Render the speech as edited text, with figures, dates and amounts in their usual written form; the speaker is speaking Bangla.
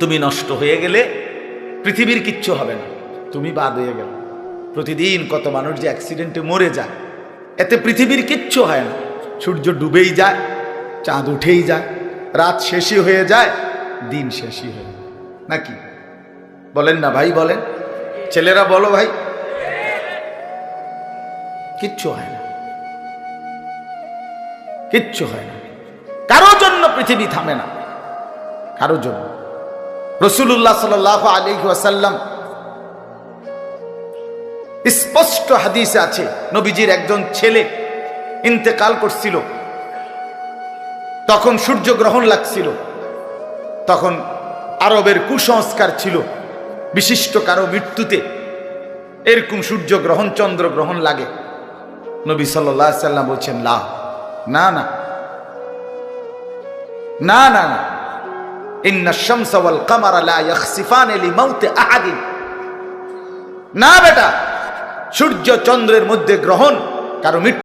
তুমি নষ্ট হয়ে গেলে পৃথিবীর কিচ্ছু হবে না, তুমি বাদ হয়ে গেল। প্রতিদিন কত মানুষ যে অ্যাক্সিডেন্টে মরে যায়, এতে পৃথিবীর কিচ্ছু হয় না। সূর্য ডুবেই যায়, চাঁদ উঠেই যায়, রাত শেষই হয়ে যায়, দিন শেষই হয়ে যায়, নাকি বলেন না ভাই? বলেন ছেলেরা, বলো ভাই, কিচ্ছু হয় না, কিচ্ছু হয় না। কারোর জন্য পৃথিবী থামে না, কারোর জন্য। রাসূলুল্লাহ সাল্লাল্লাহু আলাইহি ওয়াসাল্লাম স্পষ্ট হাদিসে আছে, নবীজির একজন ছেলে ইন্তেকাল করছিল, তখন সূর্যগ্রহণ লাগছিল। তখন আরবের কুসংস্কার ছিল, বিশিষ্ট কারো মৃত্যুতে এরকম সূর্যগ্রহণ চন্দ্রগ্রহণ লাগে। নবী সাল্লাল্লাহু আলাইহি ওয়াসাল্লাম বলছেন, না না না না না না, ইন্না শামসা ওয়াল কামারা লা ইয়াখসিফানি লিমাউতি আহাদিন। না বেটা, সূর্য চন্দ্রের মধ্যে গ্রহণ কারো মৃত্যু